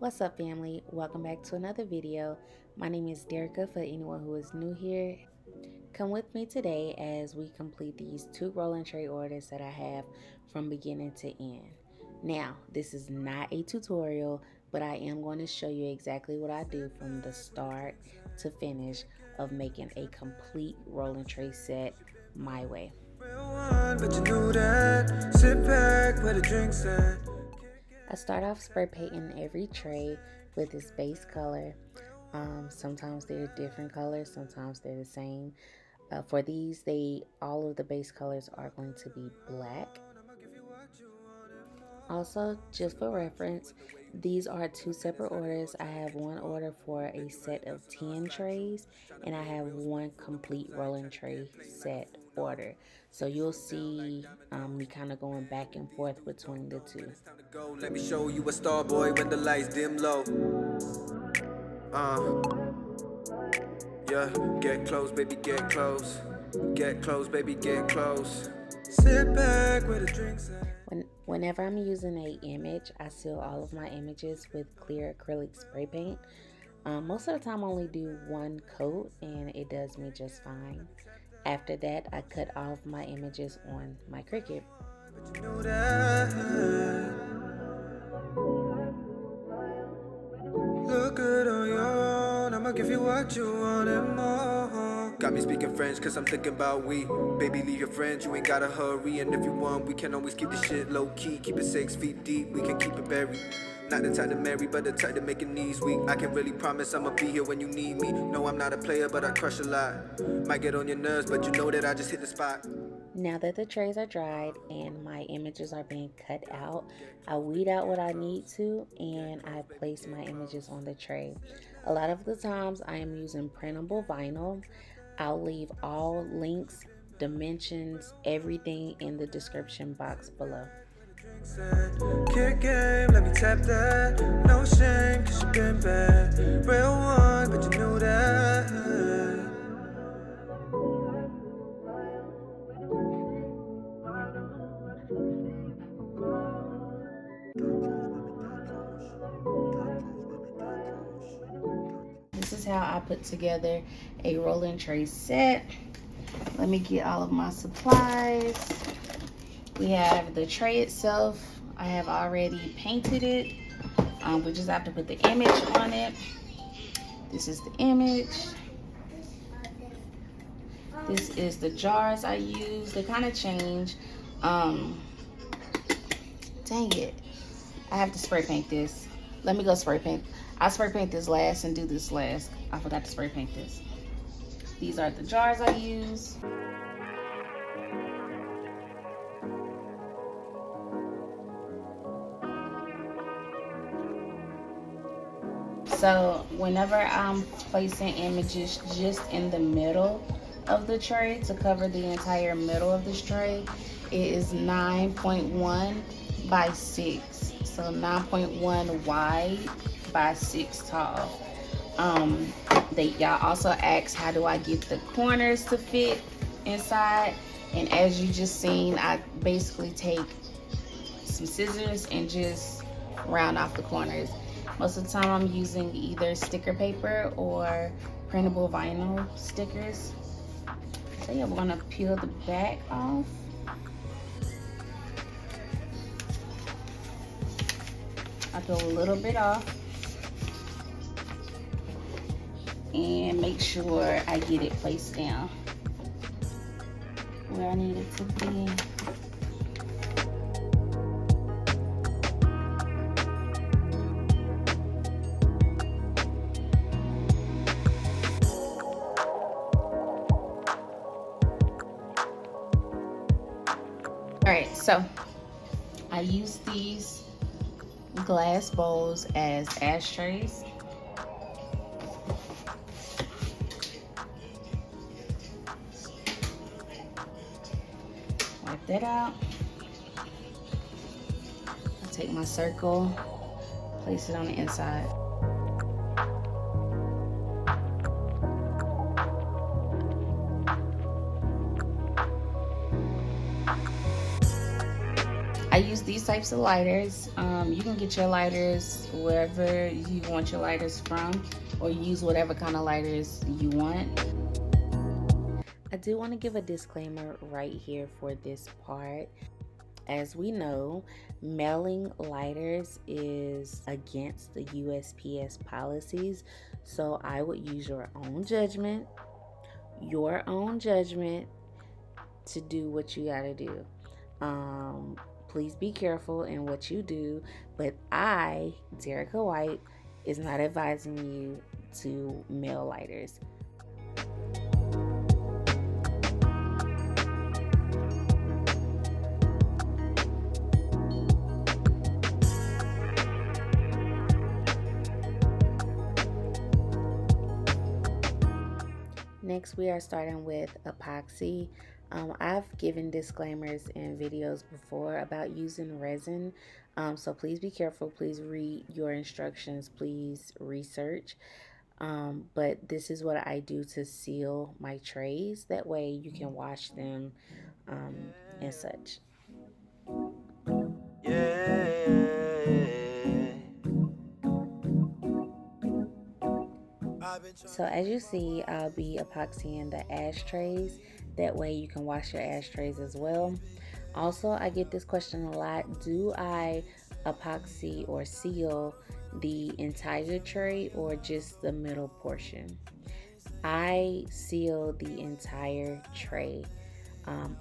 What's up, family? Welcome back to another video. My name is Darricka for anyone who is new here. Come with me today as we complete these 2 rolling tray orders that I have from beginning to end. Now, this is not a tutorial, but I am going to show you exactly what I do from the start to finish of making a complete rolling tray set my way. I start off spray painting every tray with its base color. Sometimes they're different colors, sometimes they're the same. For these, all of the base colors are going to be black. Also, just for reference, these are 2 separate orders. I have one order for a set of 10 trays, and I have one complete rolling tray set order. So you'll see me kind of going back and forth between the 2. Let me show you a star boy when the lights dim low. Yeah, get close, baby, get close. Get close, baby, get close. Sit back with a drink. Whenever I'm using an image, I seal all of my images with clear acrylic spray paint. Most of the time I only do 1 coat and it does me just fine. After that, I cut off my images on my Cricut. Look good on your own, I'ma give you what you want and more. Got me speaking French cause I'm thinking about we. Baby, leave your friends, you ain't gotta hurry. And if you want, we can always keep the shit low key. Keep it 6 feet deep, we can keep it buried. Not the type to marry, but the type to make your knees weak. I can really promise I'ma be here when you need me. No, I'm not a player, but I crush a lot. Might get on your nerves, but you know that I just hit the spot. Now that the trays are dried and my images are being cut out, I weed out what I need to and I place my images on the tray. A lot of the times I am using printable vinyl. I'll leave all links, dimensions, everything in the description box below. Kick game, let me tap that. No shame, cause you been bad. Real one, but you knew that. This is how I put together a rolling tray set. Let me get all of my supplies. We have the tray itself. I have already painted it. We just have to put the image on it. This is the image. This is the jars I use. They kind of change. Dang it. I have to spray paint this. Let me go spray paint. I'll spray paint this last and do this last. I forgot to spray paint this. These are the jars I use. So whenever I'm placing images just in the middle of the tray to cover the entire middle of this tray, it is 9.1 by 6. So 9.1 wide by 6 tall. Y'all also asked how do I get the corners to fit inside, and as you just seen, I basically take some scissors and just round off the corners. Most of the time I'm using either sticker paper or printable vinyl stickers. So yeah, we're gonna peel the back off. I peel a little bit off and make sure I get it placed down where I need it to be. Alright, so I use these glass bowls as ashtrays. Wipe that out. I'll take my circle, place it on the inside. I use these types of lighters. You can get your lighters wherever you want your lighters from, or use whatever kind of lighters you want. I do want to give a disclaimer right here for this part. As we know, mailing lighters is against the USPS policies, so I would use your own judgment to do what you gotta do. Please be careful in what you do, but I, Darricka White, is not advising you to mail lighters. Next, we are starting with epoxy. I've given disclaimers in videos before about using resin, so please be careful. Please read your instructions. Please research. But this is what I do to seal my trays. That way you can wash them and such. So as you see, I'll be epoxying the ashtrays. That way you can wash your ashtrays as well. Also, I get this question a lot. Do I epoxy or seal the entire tray or just the middle portion? I seal the entire tray.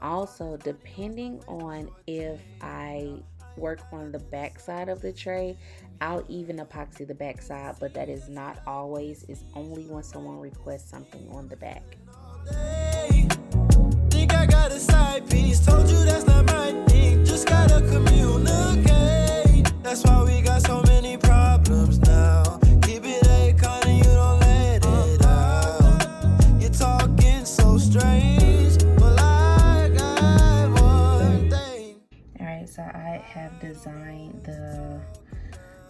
Also, depending on if I work on the back side of the tray, I'll even epoxy the back side, but that is not always. It's only when someone requests something on the back. Think I got a side piece, told you that's not my thing, just gotta communicate. That's why we got so many problems now. Keep it a con and you don't let it out. You're talking so strange, but I got one thing. Alright, so I have designed the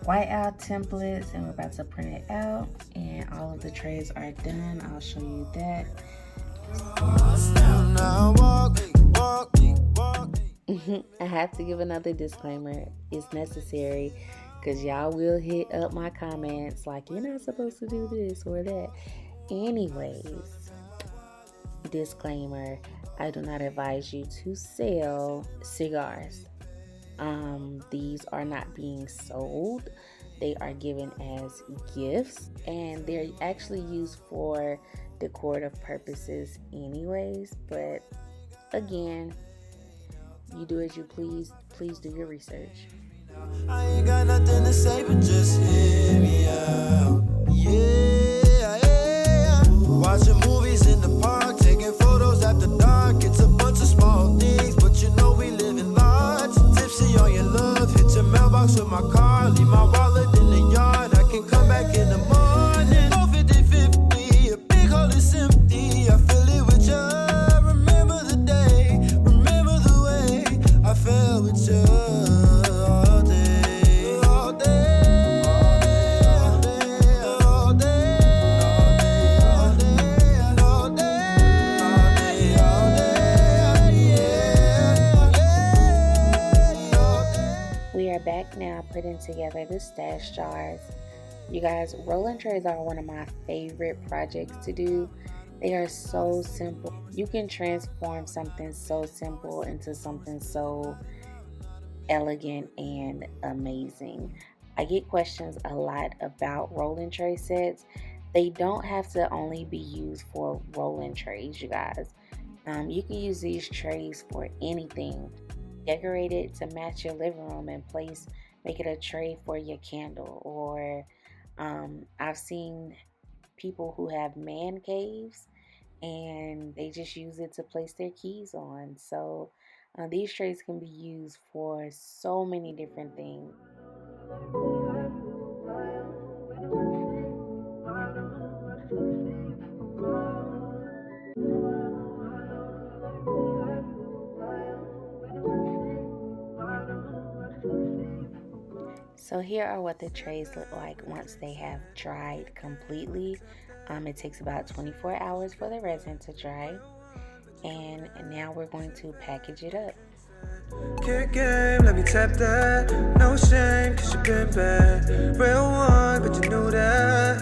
whiteout templates and we're about to print it out, and all of the trays are done. I'll show you that. I have to give another disclaimer. It's necessary because y'all will hit up my comments like, you're not supposed to do this or that. Anyways, disclaimer, I do not advise you to sell cigars. These are not being sold. They are given as gifts, and they're actually used for decorative purposes anyways. But again, you do as you please. Please do your research. I ain't got nothing to say, but just hear me out. Yeah. Watching movies in the park, taking photos after dark. It's a bunch of small things, but you know we live in lots. Tipsy on your love, hit your mailbox with my car, leave my wallet in the yard. I can come back in the morning. Go 50-50, a big hole is empty. I feel it with you. Remember the day, remember the way I felt with you. Back now putting together the stash jars. You guys, rolling trays are one of my favorite projects to do. They are so simple. You can transform something so simple into something so elegant and amazing. I get questions a lot about rolling tray sets. They don't have to only be used for rolling trays, you guys. You can use these trays for anything. Decorate it to match your living room and make it a tray for your candle. Or I've seen people who have man caves and they just use it to place their keys on. So these trays can be used for so many different things. So here are what the trays look like once they have dried completely. It takes about 24 hours for the resin to dry. And now we're going to package it up. Kick game, let me tap that. No shame, cause you been bad. Real one, but you knew that.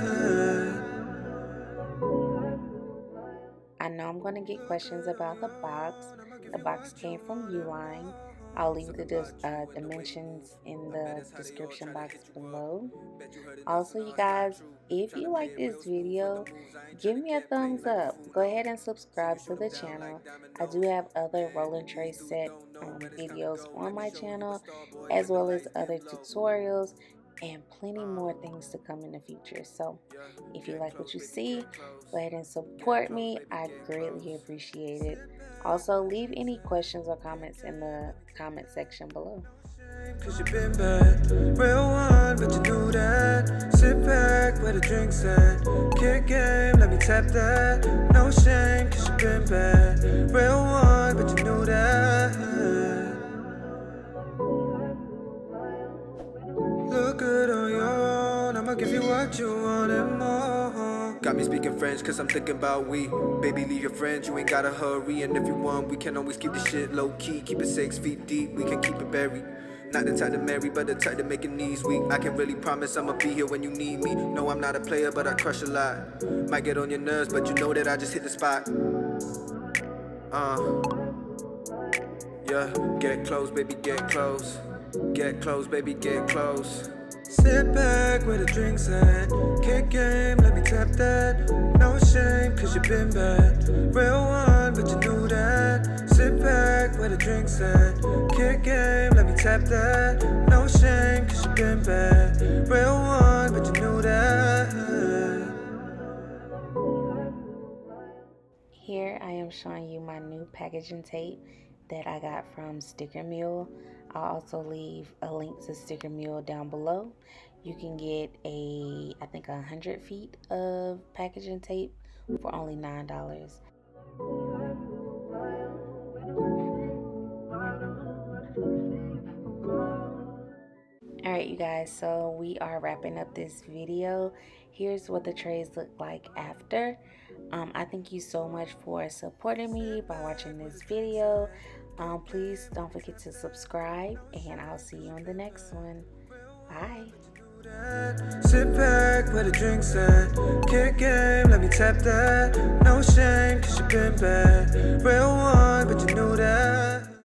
I know I'm going to get questions about the box. The box came from Uline. I'll leave the dimensions in the description box below. Also, you guys, if you like this video, give me a thumbs up. Go ahead and subscribe to the channel. I do have other rolling tray set videos on my channel, as well as other tutorials and plenty more things to come in the future. So if you like what you see, go ahead and support me. I greatly appreciate it. Also, leave any questions or comments in the comment section below. Cause you been bad, real one, but you knew that. Sit back where the drinks at. Kick game, let me tap that. No shame, cause you been bad. Real one, but you knew that. Look good on your own, I'ma give you what you want and more. Got me speaking French cause I'm thinking about we. Baby, leave your friends, you ain't gotta hurry. And if you want, we can always keep the shit low key. Keep it 6 feet deep, we can keep it buried. Not the type to marry, but the type to make your knees weak. I can really promise I'ma be here when you need me. No, I'm not a player, but I crush a lot. Might get on your nerves, but you know that I just hit the spot. Yeah, get close, baby, get close. Get close, baby, get close. Sit back where the drinks at. Kick game, let me tap that. No shame, cause you been bad. Real one, but you knew that. Sit back where the drinks at. Kick game, let me tap that. No shame, cause you been bad. Real one, but you knew that. Here I am showing you my new packaging tape that I got from Sticker Mule. I'll also leave a link to Sticker Mule down below. You can get I think 100 feet of packaging tape for only $9. Alright, you guys, so we are wrapping up this video. Here's what the trays look like after. I thank you so much for supporting me by watching this video. Please don't forget to subscribe, and I'll see you on the next one. Bye. Sit back where the drinks at. Kick game, let me tap that. No shame, cause you been bad. Real one, but you knew that.